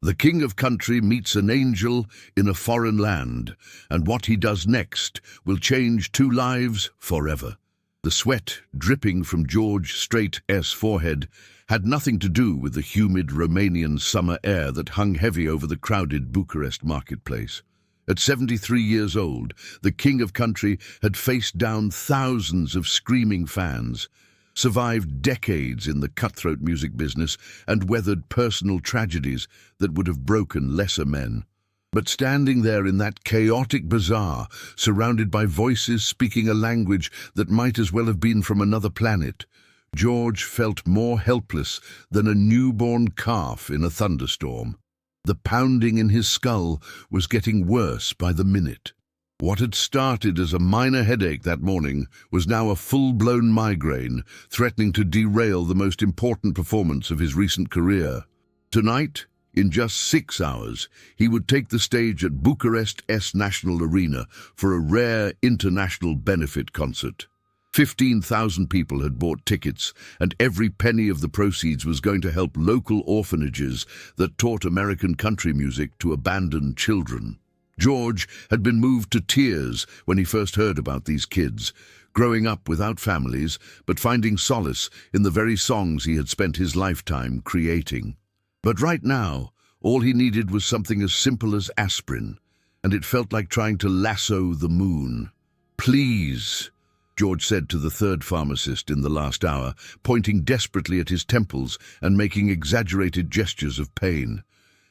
The king of country meets an angel in a foreign land, and what he does next will change two lives forever. The sweat dripping from George Strait's forehead had nothing to do with the humid Romanian summer air that hung heavy over the crowded Bucharest marketplace. At 73 years old, the king of country had faced down thousands of screaming fans, survived decades in the cutthroat music business, and weathered personal tragedies that would have broken lesser men. But standing there in that chaotic bazaar, surrounded by voices speaking a language that might as well have been from another planet, George felt more helpless than a newborn calf in a thunderstorm. The pounding in his skull was getting worse by the minute. What had started as a minor headache that morning was now a full-blown migraine, threatening to derail the most important performance of his recent career. Tonight, in just 6 hours, he would take the stage at Bucharest's National Arena for a rare international benefit concert. 15,000 people had bought tickets, and every penny of the proceeds was going to help local orphanages that taught American country music to abandoned children. George had been moved to tears when he first heard about these kids, growing up without families, but finding solace in the very songs he had spent his lifetime creating. But right now, all he needed was something as simple as aspirin, and it felt like trying to lasso the moon. "Please," George said to the third pharmacist in the last hour, pointing desperately at his temples and making exaggerated gestures of pain.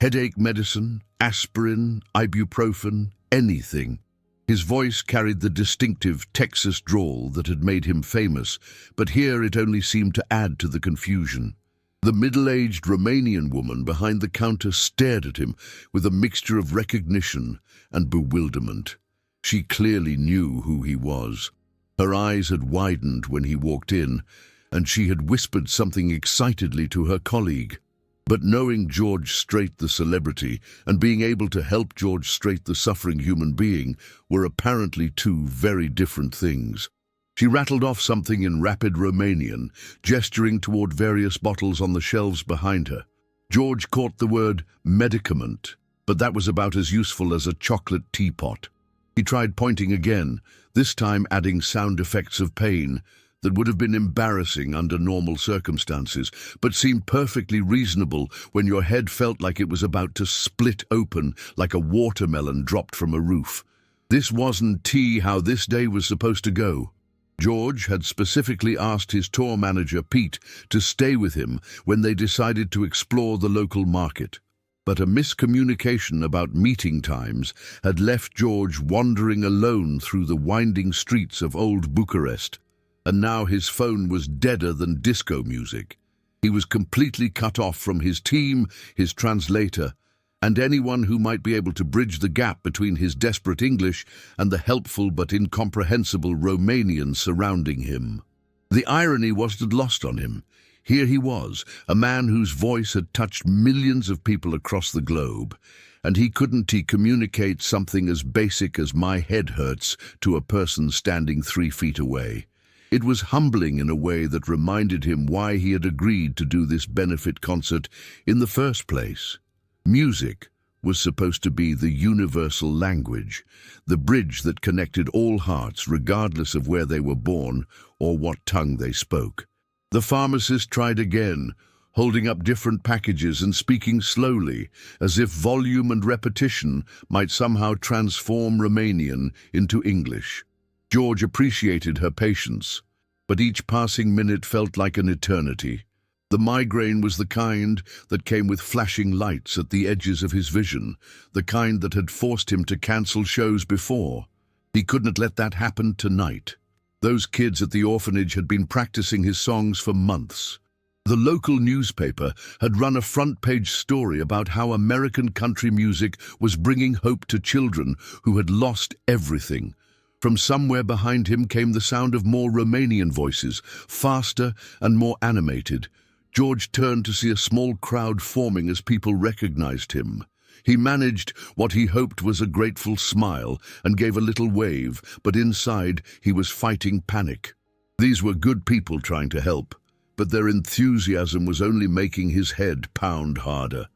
"Headache medicine, aspirin, ibuprofen, anything." His voice carried the distinctive Texas drawl that had made him famous, but here it only seemed to add to the confusion. The middle-aged Romanian woman behind the counter stared at him with a mixture of recognition and bewilderment. She clearly knew who he was. Her eyes had widened when he walked in, and she had whispered something excitedly to her colleague. But knowing George Strait the celebrity and being able to help George Strait the suffering human being were apparently two very different things. She rattled off something in rapid Romanian, gesturing toward various bottles on the shelves behind her. George caught the word medicament, but that was about as useful as a chocolate teapot. He tried pointing again, this time adding sound effects of pain that would have been embarrassing under normal circumstances, but seemed perfectly reasonable when your head felt like it was about to split open like a watermelon dropped from a roof. This wasn't how this day was supposed to go. George had specifically asked his tour manager, Pete, to stay with him when they decided to explore the local market. But a miscommunication about meeting times had left George wandering alone through the winding streets of old Bucharest. And now his phone was deader than disco music. He was completely cut off from his team, his translator, and anyone who might be able to bridge the gap between his desperate English and the helpful but incomprehensible Romanian surrounding him. The irony wasn't lost on him. Here he was, a man whose voice had touched millions of people across the globe, and he couldn't communicate something as basic as "my head hurts" to a person standing 3 feet away. It was humbling in a way that reminded him why he had agreed to do this benefit concert in the first place. Music was supposed to be the universal language, the bridge that connected all hearts regardless of where they were born or what tongue they spoke. The pharmacist tried again, holding up different packages and speaking slowly, as if volume and repetition might somehow transform Romanian into English. George appreciated her patience, but each passing minute felt like an eternity. The migraine was the kind that came with flashing lights at the edges of his vision, the kind that had forced him to cancel shows before. He couldn't let that happen tonight. Those kids at the orphanage had been practicing his songs for months. The local newspaper had run a front-page story about how American country music was bringing hope to children who had lost everything. From somewhere behind him came the sound of more Romanian voices, faster and more animated. George turned to see a small crowd forming as people recognized him. He managed what he hoped was a grateful smile and gave a little wave, but inside he was fighting panic. These were good people trying to help, but their enthusiasm was only making his head pound harder.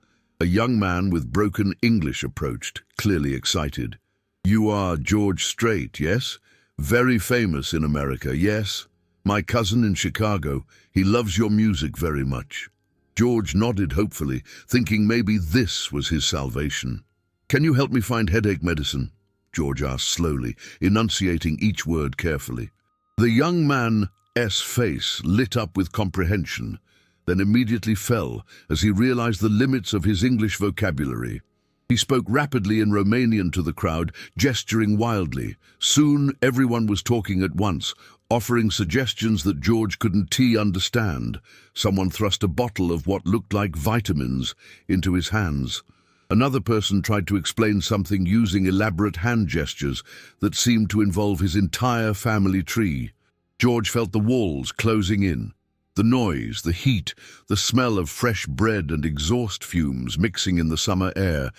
A young man with broken English approached, clearly excited. "You are George Strait, yes? Very famous in America, yes? My cousin in Chicago. He loves your music very much." George nodded hopefully, thinking maybe this was his salvation. "Can you help me find headache medicine?" George asked slowly, enunciating each word carefully. The young man's face lit up with comprehension, then immediately fell as he realized the limits of his English vocabulary. He spoke rapidly in Romanian to the crowd, gesturing wildly. Soon everyone was talking at once, offering suggestions that George couldn't understand. Someone thrust a bottle of what looked like vitamins into his hands. Another person tried to explain something using elaborate hand gestures that seemed to involve his entire family tree. George felt the walls closing in. The noise, the heat, the smell of fresh bread and exhaust fumes mixing in the summer air,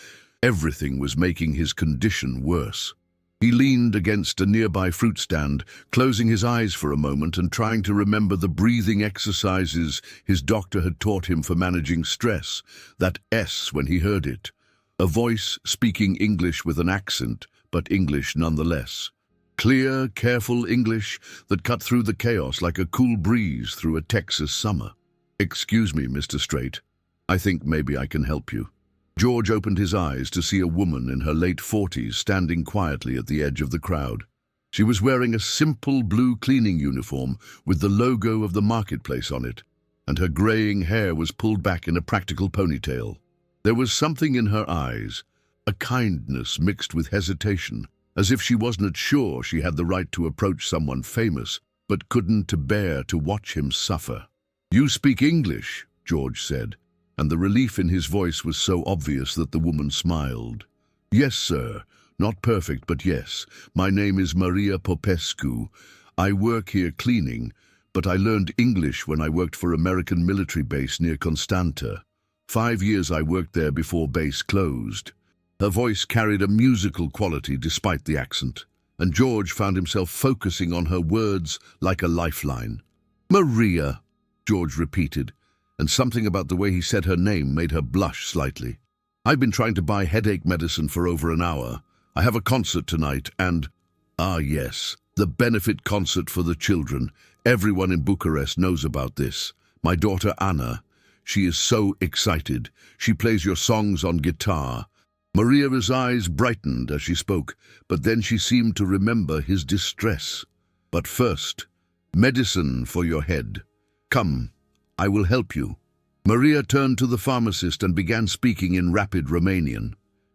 everything was making his condition worse. He leaned against a nearby fruit stand, closing his eyes for a moment and trying to remember the breathing exercises his doctor had taught him for managing stress, that S when he heard it. A voice speaking English with an accent, but English nonetheless. Clear, careful English that cut through the chaos like a cool breeze through a Texas summer. "Excuse me, Mr. Strait. I think maybe I can help you." George opened his eyes to see a woman in her late 40s standing quietly at the edge of the crowd. She was wearing a simple blue cleaning uniform with the logo of the marketplace on it, and her graying hair was pulled back in a practical ponytail. There was something in her eyes, a kindness mixed with hesitation, as if she wasn't sure she had the right to approach someone famous, but couldn't bear to watch him suffer. "You speak English," George said, and the relief in his voice was so obvious that the woman smiled. "Yes, sir. Not perfect, but yes. My name is Maria Popescu. I work here cleaning, but I learned English when I worked for American military base near Constanta. 5 years I worked there before base closed." Her voice carried a musical quality despite the accent, and George found himself focusing on her words like a lifeline. "Maria," George repeated, and something about the way he said her name made her blush slightly. "I've been trying to buy headache medicine for over an hour. I have a concert tonight and—" "Ah, yes, the benefit concert for the children. Everyone in Bucharest knows about this. My daughter Anna. She is so excited. She plays your songs on guitar." Maria's eyes brightened as she spoke, but then she seemed to remember his distress. "But first, medicine for your head. Come, I will help you." Maria turned to the pharmacist and began speaking in rapid Romanian.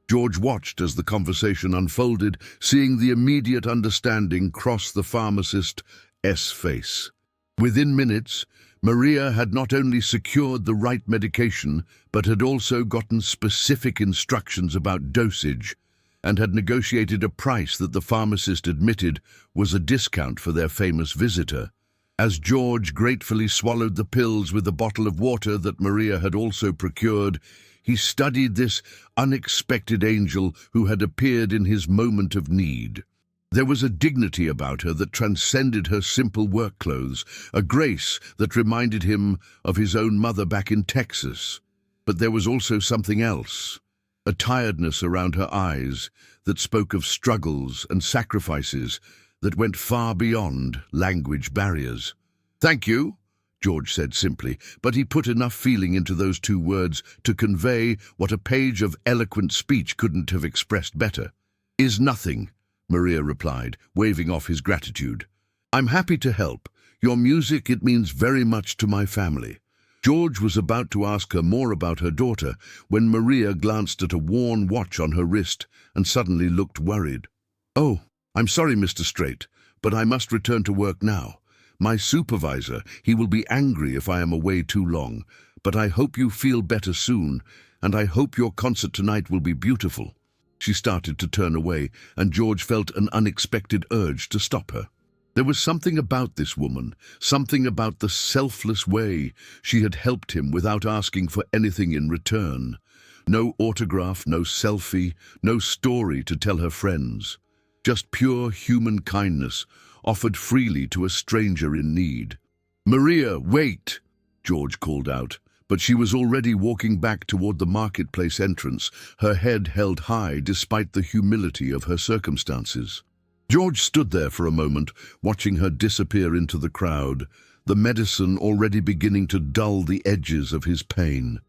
George watched as the conversation unfolded, seeing the immediate understanding cross the pharmacist's face. Within minutes, Maria had not only secured the right medication, but had also gotten specific instructions about dosage, and had negotiated a price that the pharmacist admitted was a discount for their famous visitor. As George gratefully swallowed the pills with a bottle of water that Maria had also procured, he studied this unexpected angel who had appeared in his moment of need. There was a dignity about her that transcended her simple work clothes, a grace that reminded him of his own mother back in Texas. But there was also something else, a tiredness around her eyes that spoke of struggles and sacrifices that went far beyond language barriers. "Thank you," George said simply, but he put enough feeling into those 2 words to convey what a page of eloquent speech couldn't have expressed better. "Is nothing," Maria replied, waving off his gratitude. "I'm happy to help. Your music, it means very much to my family." George was about to ask her more about her daughter when Maria glanced at a worn watch on her wrist and suddenly looked worried. "Oh, I'm sorry, Mr. Strait, but I must return to work now. My supervisor, he will be angry if I am away too long, but I hope you feel better soon, and I hope your concert tonight will be beautiful." She started to turn away, and George felt an unexpected urge to stop her. There was something about this woman, something about the selfless way she had helped him without asking for anything in return. No autograph, no selfie, no story to tell her friends. Just pure human kindness, offered freely to a stranger in need. "Maria, wait!" George called out, but she was already walking back toward the marketplace entrance, her head held high despite the humility of her circumstances. George stood there for a moment, watching her disappear into the crowd, the medicine already beginning to dull the edges of his pain.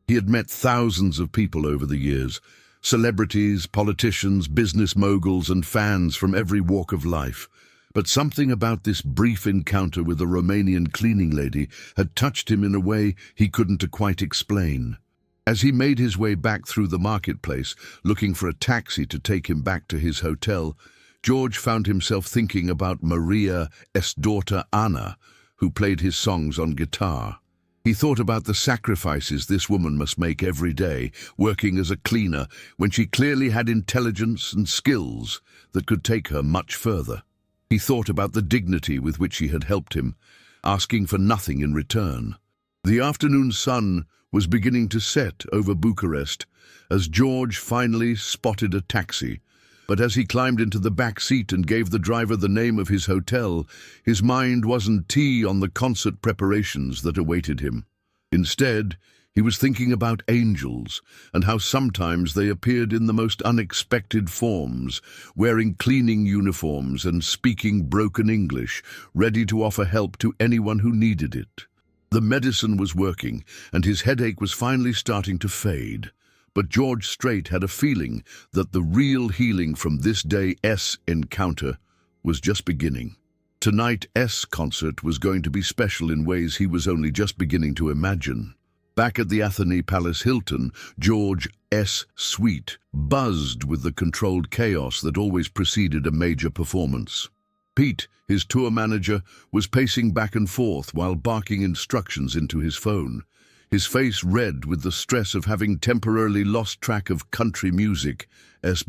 He had met thousands of people over the years, celebrities, politicians, business moguls, and fans from every walk of life. But something about this brief encounter with a Romanian cleaning lady had touched him in a way he couldn't quite explain. As he made his way back through the marketplace, looking for a taxi to take him back to his hotel, George found himself thinking about Maria's daughter Anna, who played his songs on guitar. He thought about the sacrifices this woman must make every day, working as a cleaner, when she clearly had intelligence and skills that could take her much further. He thought about the dignity with which she had helped him, asking for nothing in return. The afternoon sun was beginning to set over Bucharest as George finally spotted a taxi. But as he climbed into the back seat and gave the driver the name of his hotel, his mind wasn't on the concert preparations that awaited him. Instead, he was thinking about angels and how sometimes they appeared in the most unexpected forms, wearing cleaning uniforms and speaking broken English, ready to offer help to anyone who needed it. The medicine was working, and his headache was finally starting to fade. But George Strait had a feeling that the real healing from this day's encounter was just beginning. Tonight's concert was going to be special in ways he was only just beginning to imagine. Back at the Atheny Palace Hilton, George's suite buzzed with the controlled chaos that always preceded a major performance. Pete, his tour manager, was pacing back and forth while barking instructions into his phone, his face red with the stress of having temporarily lost track of country music's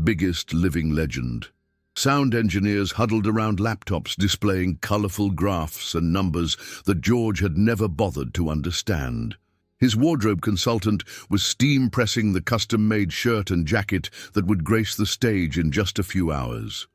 biggest living legend. Sound engineers huddled around laptops displaying colorful graphs and numbers that George had never bothered to understand. His wardrobe consultant was steam-pressing the custom-made shirt and jacket that would grace the stage in just a few hours.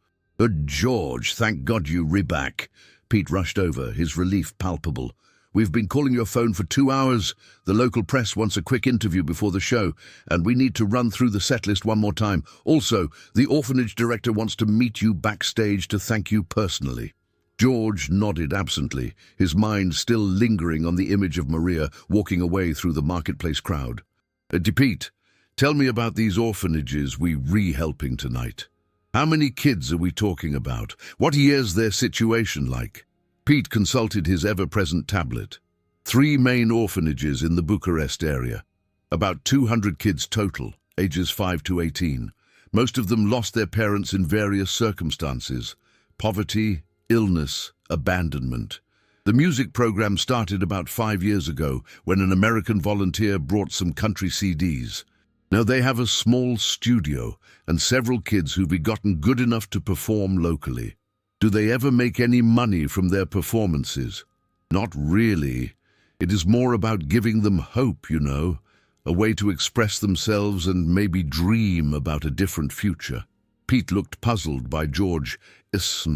George, thank God you're back." Pete rushed over, his relief palpable. "We've been calling your phone for 2 hours. The local press wants a quick interview before the show, and we need to run through the set list one more time. Also, the orphanage director wants to meet you backstage to thank you personally." George nodded absently, his mind still lingering on the image of Maria walking away through the marketplace crowd. Pete, tell me about these orphanages we re-helping tonight. How many kids are we talking about? What year's their situation like?" Pete consulted his ever-present tablet. 3 main orphanages in the Bucharest area. About 200 kids total, ages 5 to 18. Most of them lost their parents in various circumstances: poverty, illness, abandonment. The music program started about 5 years ago when an American volunteer brought some country CDs. Now they have a small studio and several kids who've gotten good enough to perform locally. Do they ever make any money from their performances? Not really. It is more about giving them hope, a way to express themselves and maybe dream about a different future. Pete looked puzzled by George's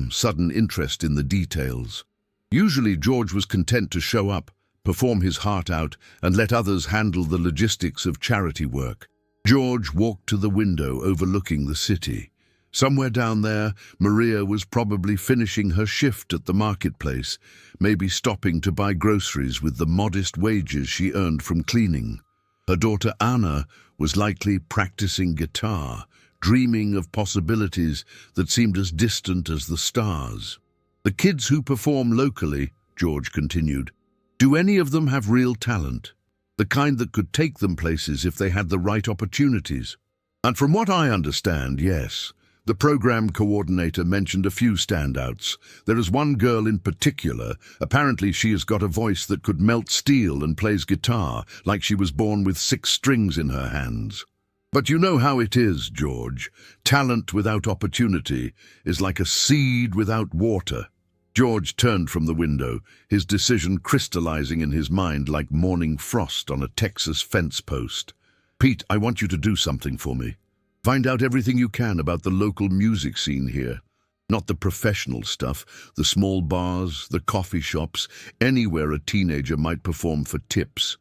sudden interest in the details. Usually George was content to show up, perform his heart out, and let others handle the logistics of charity work. George walked to the window overlooking the city. Somewhere down there, Maria was probably finishing her shift at the marketplace, maybe stopping to buy groceries with the modest wages she earned from cleaning. Her daughter Anna was likely practicing guitar, dreaming of possibilities that seemed as distant as the stars. "The kids who perform locally," George continued, "do any of them have real talent? The kind that could take them places if they had the right opportunities?" And from what I understand, yes. The program coordinator mentioned a few standouts. There is one girl in particular. Apparently she has got a voice that could melt steel and plays guitar, like she was born with 6 strings in her hands. But you know how it is, George. Talent without opportunity is like a seed without water. George turned from the window, his decision crystallizing in his mind like morning frost on a Texas fence post. "Pete, I want you to do something for me. Find out everything you can about the local music scene here. Not the professional stuff, the small bars, the coffee shops, anywhere a teenager might perform for tips."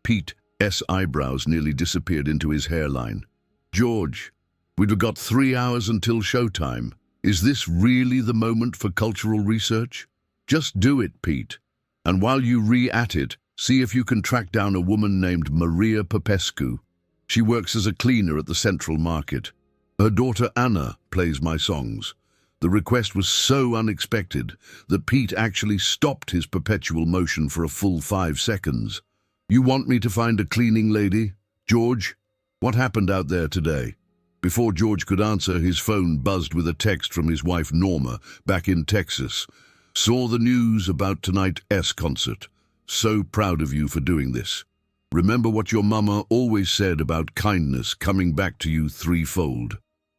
Pete's eyebrows nearly disappeared into his hairline. George, we've got 3 hours until showtime. Is this really the moment for cultural research? Just do it, Pete. And while you re-at it, see if you can track down a woman named Maria Popescu. She works as a cleaner at the Central Market. Her daughter Anna plays my songs. The request was so unexpected that Pete actually stopped his perpetual motion for a full 5 seconds. You want me to find a cleaning lady? George, what happened out there today? Before George could answer, his phone buzzed with a text from his wife Norma, back in Texas. Saw the news about tonight's concert. So proud of you for doing this. Remember what your mama always said about kindness coming back to you threefold.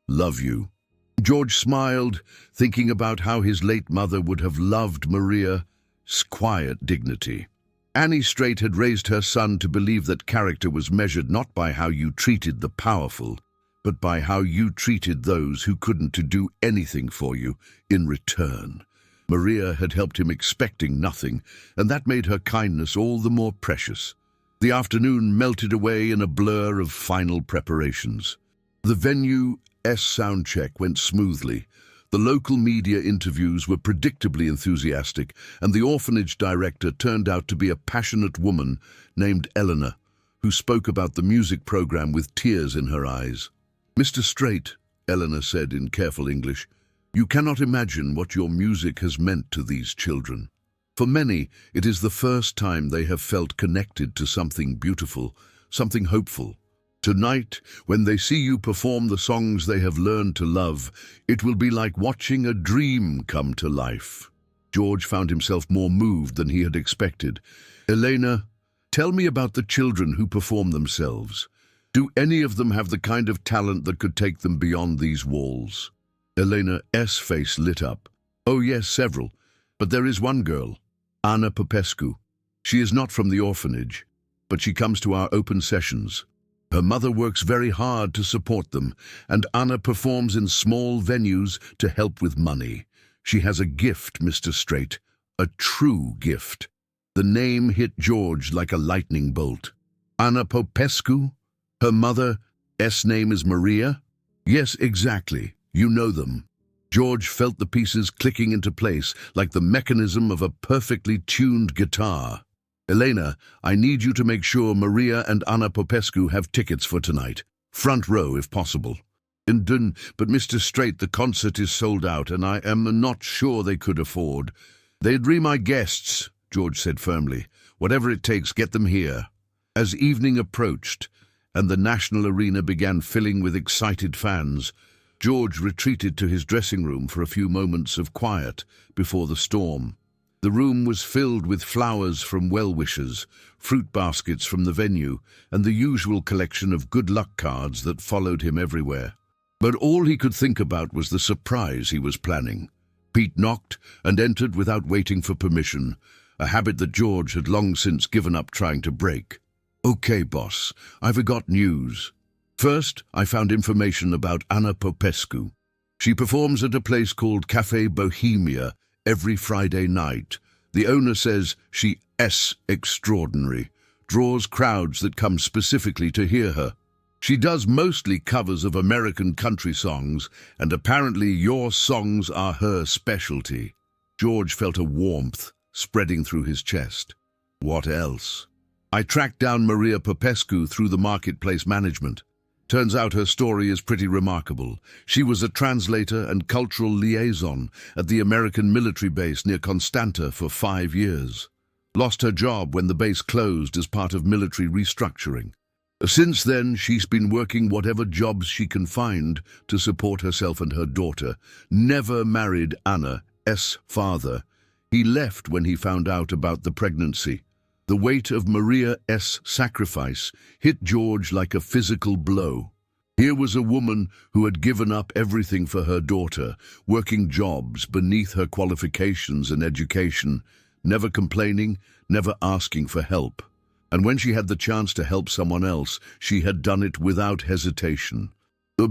Love you. George smiled, thinking about how his late mother would have loved Maria's quiet dignity. Annie Strait had raised her son to believe that character was measured not by how you treated the powerful, but by how you treated those who couldn't do anything for you in return. Maria had helped him expecting nothing, and that made her kindness all the more precious. The afternoon melted away in a blur of final preparations. The venue's sound check went smoothly. The local media interviews were predictably enthusiastic, and the orphanage director turned out to be a passionate woman named Eleanor, who spoke about the music program with tears in her eyes. Mr. Strait, Eleanor said in careful English, you cannot imagine what your music has meant to these children. For many, it is the first time they have felt connected to something beautiful, something hopeful. Tonight, when they see you perform the songs they have learned to love, it will be like watching a dream come to life. George found himself more moved than he had expected. Elena, tell me about the children who perform themselves. Do any of them have the kind of talent that could take them beyond these walls? Elena's face lit up. Oh yes, several. But there is one girl, Anna Popescu. She is not from the orphanage, but she comes to our open sessions. Her mother works very hard to support them, and Anna performs in small venues to help with money. She has a gift, Mr. Strait, a true gift. The name hit George like a lightning bolt. Anna Popescu? Her mother's name is Maria? Yes, exactly. You know them. George felt the pieces clicking into place like the mechanism of a perfectly tuned guitar. Elena, I need you to make sure Maria and Anna Popescu have tickets for tonight. Front row, if possible. But Mr. Strait, the concert is sold out, and I am not sure they could afford. They'd be my guests, George said firmly. Whatever it takes, get them here. As evening approached, and the National Arena began filling with excited fans, George retreated to his dressing room for a few moments of quiet before the storm. The room was filled with flowers from well-wishers, fruit baskets from the venue, and the usual collection of good luck cards that followed him everywhere. But all he could think about was the surprise he was planning. Pete knocked and entered without waiting for permission, a habit that George had long since given up trying to break. Okay, boss, I've got news. First, I found information about Anna Popescu. She performs at a place called Café Bohemia every Friday night. The owner says she's extraordinary, draws crowds that come specifically to hear her. She does mostly covers of American country songs, and apparently your songs are her specialty. George felt a warmth spreading through his chest. What else? I tracked down Maria Popescu through the marketplace management. Turns out her story is pretty remarkable. She was a translator and cultural liaison at the American military base near Constanta for 5 years. Lost her job when the base closed as part of military restructuring. Since then, she's been working whatever jobs she can find to support herself and her daughter. Never married Anna's father. He left when he found out about the pregnancy. The weight of Maria's sacrifice hit George like a physical blow. Here was a woman who had given up everything for her daughter, working jobs beneath her qualifications and education, never complaining, never asking for help. And when she had the chance to help someone else, she had done it without hesitation.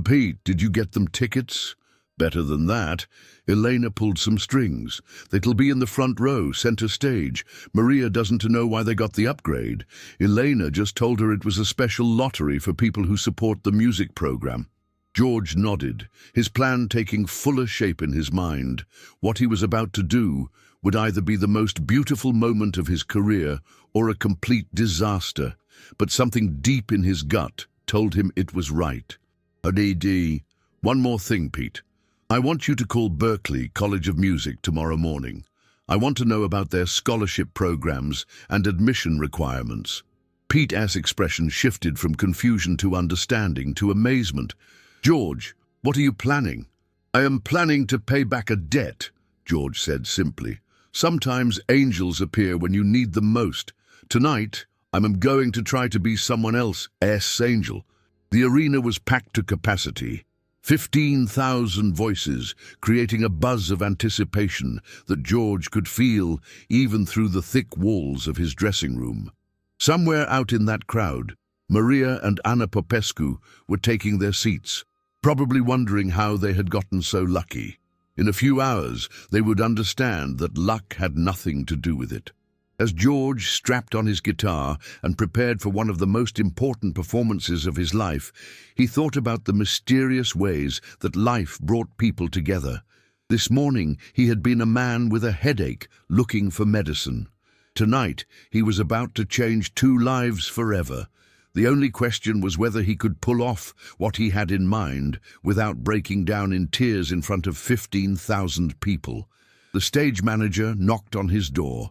Pete, did you get them tickets? Better than that, Elena pulled some strings. They'll be in the front row, center stage. Maria doesn't know why they got the upgrade. Elena just told her it was a special lottery for people who support the music program. George nodded, his plan taking fuller shape in his mind. What he was about to do would either be the most beautiful moment of his career or a complete disaster, but something deep in his gut told him it was right. "AD, one more thing, Pete. I want you to call Berklee College of Music tomorrow morning. I want to know about their scholarship programs and admission requirements." Pete's expression shifted from confusion to understanding to amazement. "George, what are you planning?" "I am planning to pay back a debt," George said simply. "Sometimes angels appear when you need them most. Tonight, I am going to try to be someone else's angel." The arena was packed to capacity. 15,000 voices, creating a buzz of anticipation that George could feel even through the thick walls of his dressing room. Somewhere out in that crowd, Maria and Anna Popescu were taking their seats, probably wondering how they had gotten so lucky. In a few hours, they would understand that luck had nothing to do with it. As George strapped on his guitar and prepared for one of the most important performances of his life, he thought about the mysterious ways that life brought people together. This morning, he had been a man with a headache looking for medicine. Tonight, he was about to change 2 lives forever. The only question was whether he could pull off what he had in mind without breaking down in tears in front of 15,000 people. The stage manager knocked on his door.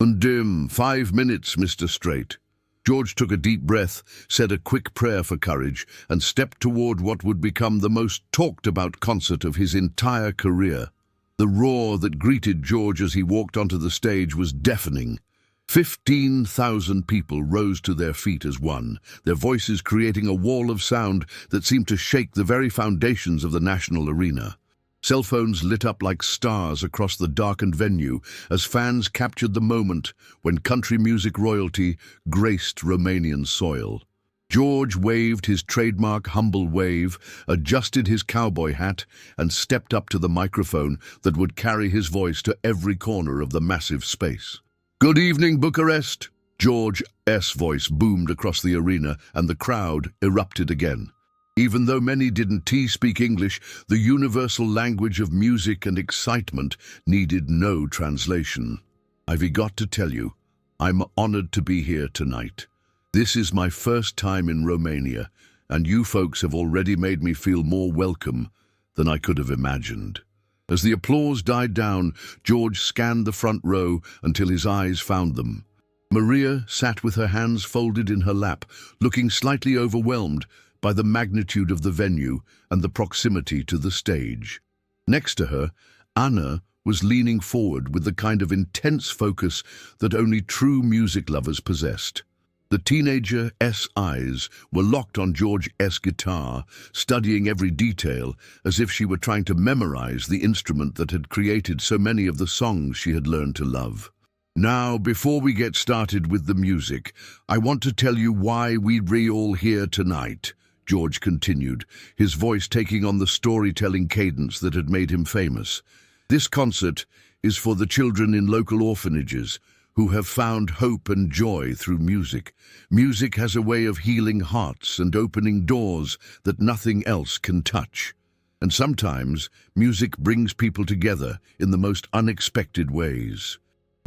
5 minutes, Mr. Strait." George took a deep breath, said a quick prayer for courage, and stepped toward what would become the most talked-about concert of his entire career. The roar that greeted George as he walked onto the stage was deafening. 15,000 people rose to their feet as one, their voices creating a wall of sound that seemed to shake the very foundations of the national arena. Cell phones lit up like stars across the darkened venue as fans captured the moment when country music royalty graced Romanian soil. George waved his trademark humble wave, adjusted his cowboy hat, and stepped up to the microphone that would carry his voice to every corner of the massive space. "Good evening, Bucharest!" George's voice boomed across the arena, and the crowd erupted again. Even though many didn't speak English, the universal language of music and excitement needed no translation. "I've got to tell you, I'm honored to be here tonight. This is my first time in Romania, and you folks have already made me feel more welcome than I could have imagined." As the applause died down, George scanned the front row until his eyes found them. Maria sat with her hands folded in her lap, looking slightly overwhelmed by the magnitude of the venue and the proximity to the stage. Next to her, Anna was leaning forward with the kind of intense focus that only true music lovers possessed. The teenager's eyes were locked on George's guitar, studying every detail as if she were trying to memorize the instrument that had created so many of the songs she had learned to love. "Now, before we get started with the music, I want to tell you why we're all here tonight," George continued, his voice taking on the storytelling cadence that had made him famous. "This concert is for the children in local orphanages who have found hope and joy through music. Music has a way of healing hearts and opening doors that nothing else can touch. And sometimes music brings people together in the most unexpected ways."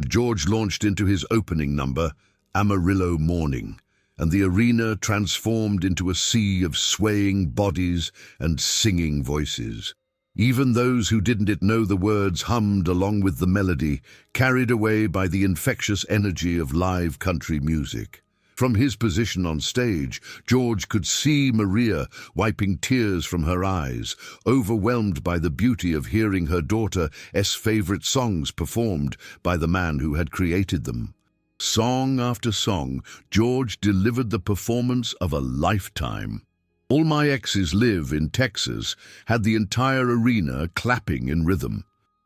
George launched into his opening number, "Amarillo Morning," and the arena transformed into a sea of swaying bodies and singing voices. Even those who didn't know the words hummed along with the melody, carried away by the infectious energy of live country music. From his position on stage, George could see Maria wiping tears from her eyes, overwhelmed by the beauty of hearing her daughter's favorite songs performed by the man who had created them. Song after song, George delivered the performance of a lifetime. All My Exes Live in Texas had the entire arena clapping in rhythm.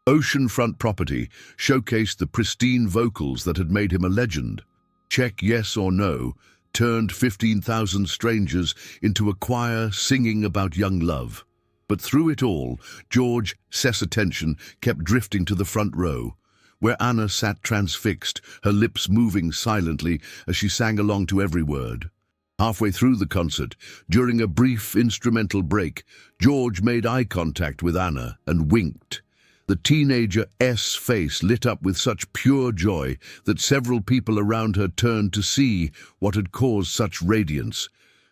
Oceanfront Property showcased the pristine vocals that had made him a legend. Check Yes or No turned 15,000 strangers into a choir singing about young love. But through it all, George's attention kept drifting to the front row, where Anna sat transfixed, her lips moving silently as she sang along to every word. Halfway through the concert, during a brief instrumental break, George made eye contact with Anna and winked. The teenager's face lit up with such pure joy that several people around her turned to see what had caused such radiance.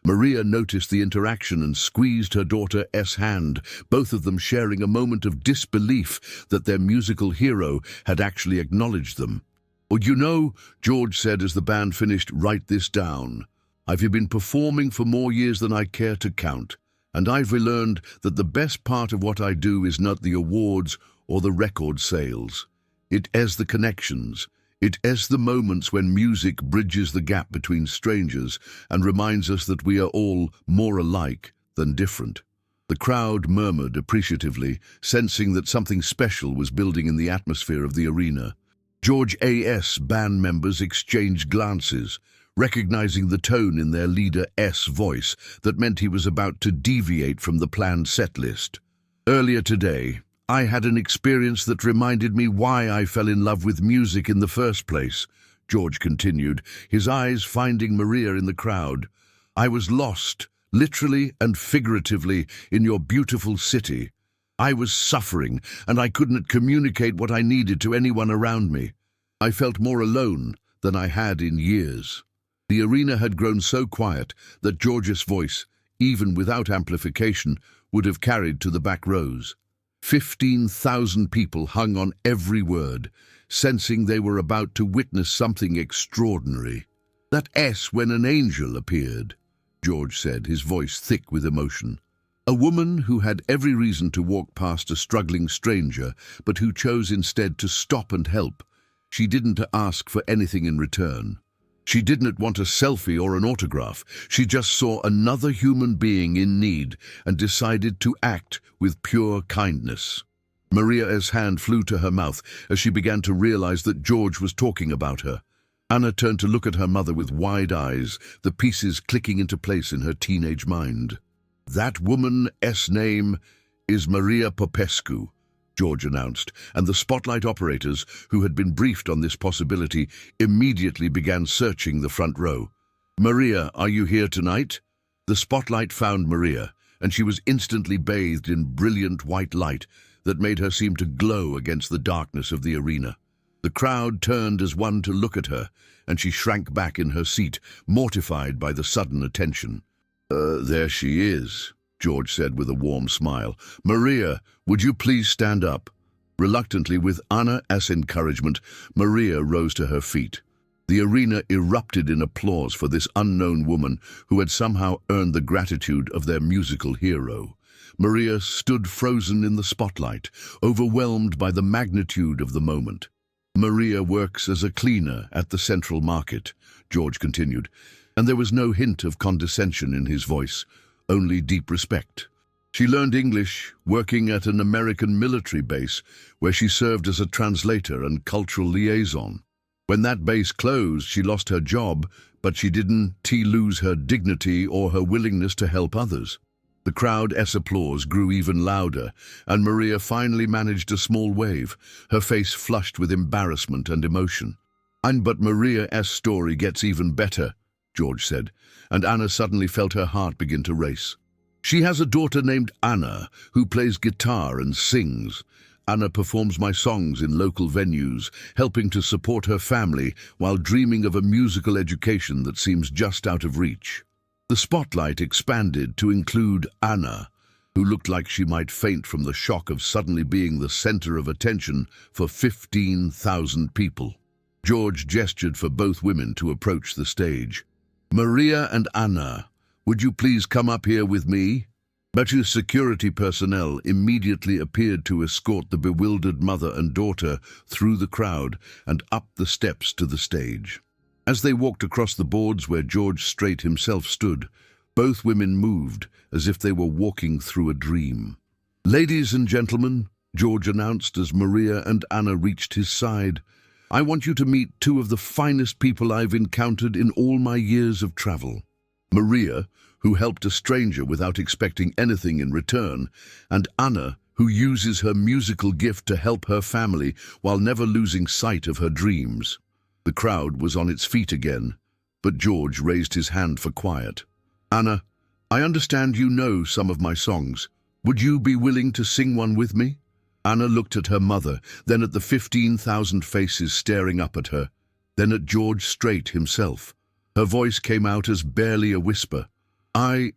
Maria noticed the interaction and squeezed her daughter's hand, both of them sharing a moment of disbelief that their musical hero had actually acknowledged them. "Oh, you know," George said as the band finished, "write this down. I've been performing for more years than I care to count, and I've learned that the best part of what I do is not the awards or the record sales. It is the connections. It is the moments when music bridges the gap between strangers and reminds us that we are all more alike than different." The crowd murmured appreciatively, sensing that something special was building in the atmosphere of the arena. George's band members exchanged glances, recognizing the tone in their leader's voice that meant he was about to deviate from the planned set list. "Earlier today, I had an experience that reminded me why I fell in love with music in the first place," George continued, his eyes finding Maria in the crowd. "I was lost, literally and figuratively, in your beautiful city. I was suffering, and I couldn't communicate what I needed to anyone around me. I felt more alone than I had in years." The arena had grown so quiet that George's voice, even without amplification, would have carried to the back rows. 15,000 people hung on every word, sensing they were about to witness something extraordinary. "That's when an angel appeared," George said, his voice thick with emotion. "A woman who had every reason to walk past a struggling stranger, but who chose instead to stop and help. She didn't ask for anything in return. She didn't want a selfie or an autograph. She just saw another human being in need and decided to act with pure kindness." Maria's hand flew to her mouth as she began to realize that George was talking about her. Anna turned to look at her mother with wide eyes, the pieces clicking into place in her teenage mind. "That woman's name is Maria Popescu," George announced, and the spotlight operators, who had been briefed on this possibility, immediately began searching the front row. "Maria, are you here tonight?" The spotlight found Maria, and she was instantly bathed in brilliant white light that made her seem to glow against the darkness of the arena. The crowd turned as one to look at her, and she shrank back in her seat, mortified by the sudden attention. There she is," George said with a warm smile. "Maria, would you please stand up?" Reluctantly, with Anna's encouragement, Maria rose to her feet. The arena erupted in applause for this unknown woman who had somehow earned the gratitude of their musical hero. Maria stood frozen in the spotlight, overwhelmed by the magnitude of the moment. "Maria works as a cleaner at the Central Market," George continued, and there was no hint of condescension in his voice, only deep respect. "She learned English working at an American military base where she served as a translator and cultural liaison. When that base closed, she lost her job, but she didn't lose her dignity or her willingness to help others." The crowd's applause grew even louder, and Maria finally managed a small wave, her face flushed with embarrassment and emotion. But Maria's story gets even better," George said, and Anna suddenly felt her heart begin to race. "She has a daughter named Anna who plays guitar and sings. Anna performs my songs in local venues, helping to support her family while dreaming of a musical education that seems just out of reach." The spotlight expanded to include Anna, who looked like she might faint from the shock of suddenly being the center of attention for 15,000 people. George gestured for both women to approach the stage. "Maria and Anna, would you please come up here with me?" But security personnel immediately appeared to escort the bewildered mother and daughter through the crowd and up the steps to the stage. As they walked across the boards where George Strait himself stood, both women moved as if they were walking through a dream. "Ladies and gentlemen," George announced as Maria and Anna reached his side, "I want you to meet two of the finest people I've encountered in all my years of travel." Maria, who helped a stranger without expecting anything in return, and Anna, who uses her musical gift to help her family while never losing sight of her dreams. The crowd was on its feet again, but George raised his hand for quiet. "Anna, I understand you know some of my songs. Would you be willing to sing one with me?" Anna looked at her mother, then at the 15,000 faces staring up at her, then at George Strait himself. Her voice came out as barely a whisper. I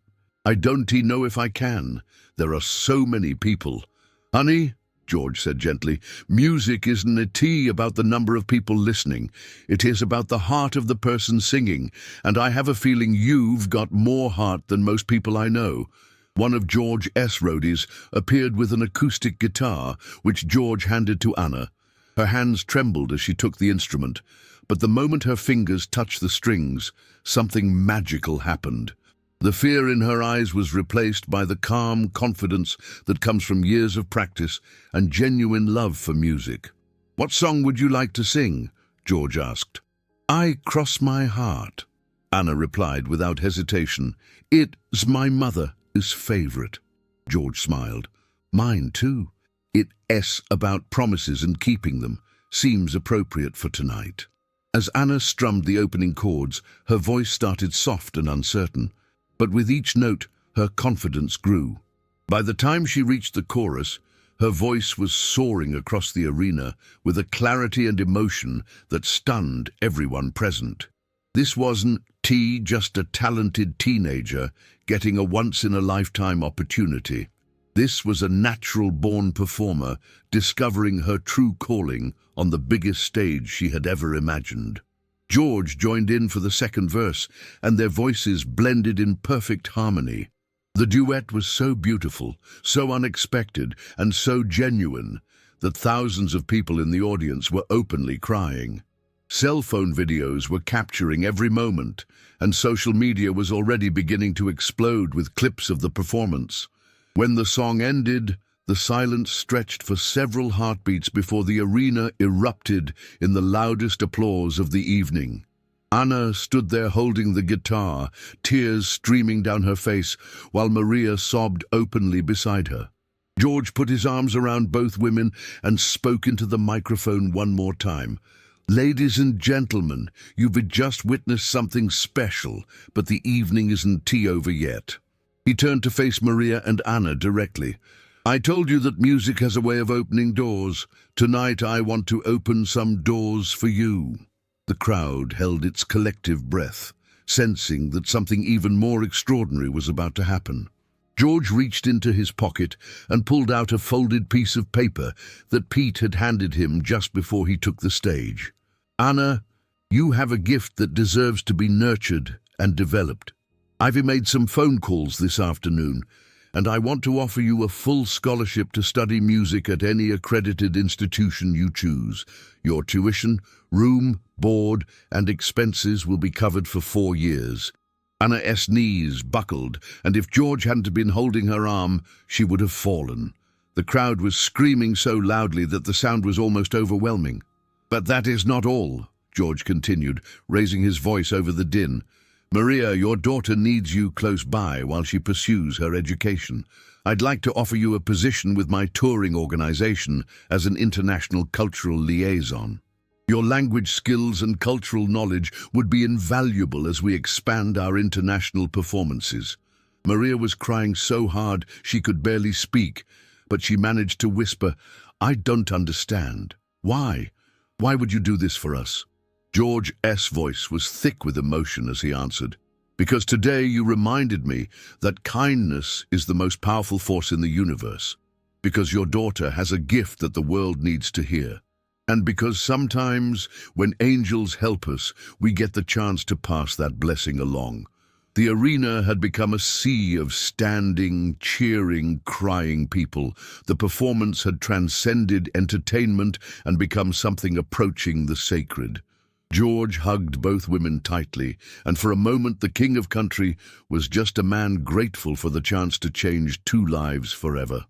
don't know if I can. There are so many people." "Honey," George said gently, "music isn't about the number of people listening. It is about the heart of the person singing, and I have a feeling you've got more heart than most people I know." One of George's roadies appeared with an acoustic guitar, which George handed to Anna. Her hands trembled as she took the instrument, but the moment her fingers touched the strings, something magical happened. The fear in her eyes was replaced by the calm confidence that comes from years of practice and genuine love for music. "What song would you like to sing?" George asked. "I Cross My Heart," Anna replied without hesitation. "It's my mother's favorite." George smiled. "Mine too. It's about promises and keeping them. Seems appropriate for tonight." As Anna strummed the opening chords, her voice started soft and uncertain. But with each note, her confidence grew. By the time she reached the chorus, her voice was soaring across the arena with a clarity and emotion that stunned everyone present. This wasn't just a talented teenager getting a once-in-a-lifetime opportunity. This was a natural-born performer discovering her true calling on the biggest stage she had ever imagined. George joined in for the second verse, and their voices blended in perfect harmony. The duet was so beautiful, so unexpected, and so genuine that thousands of people in the audience were openly crying. Cell phone videos were capturing every moment, and social media was already beginning to explode with clips of the performance. When the song ended, the silence stretched for several heartbeats before the arena erupted in the loudest applause of the evening. Anna stood there holding the guitar, tears streaming down her face, while Maria sobbed openly beside her. George put his arms around both women and spoke into the microphone one more time. "Ladies and gentlemen, you've just witnessed something special, but the evening isn't over yet." He turned to face Maria and Anna directly. "I told you that music has a way of opening doors. Tonight I want to open some doors for you." The crowd held its collective breath, sensing that something even more extraordinary was about to happen. George reached into his pocket and pulled out a folded piece of paper that Pete had handed him just before he took the stage. "Anna, you have a gift that deserves to be nurtured and developed. I've made some phone calls this afternoon, and I want to offer you a full scholarship to study music at any accredited institution you choose. Your tuition, room, board, and expenses will be covered for 4 years." Anna's knees buckled, and if George hadn't been holding her arm, she would have fallen. The crowd was screaming so loudly that the sound was almost overwhelming. "But that is not all," George continued, raising his voice over the din. "Maria, your daughter needs you close by while she pursues her education. I'd like to offer you a position with my touring organization as an international cultural liaison. Your language skills and cultural knowledge would be invaluable as we expand our international performances." Maria was crying so hard she could barely speak, but she managed to whisper, "I don't understand. Why? Why would you do this for us?" George's voice was thick with emotion as he answered, "Because today you reminded me that kindness is the most powerful force in the universe. Because your daughter has a gift that the world needs to hear. And because sometimes, when angels help us, we get the chance to pass that blessing along." The arena had become a sea of standing, cheering, crying people. The performance had transcended entertainment and become something approaching the sacred. George hugged both women tightly, and for a moment the king of country was just a man grateful for the chance to change 2 lives forever.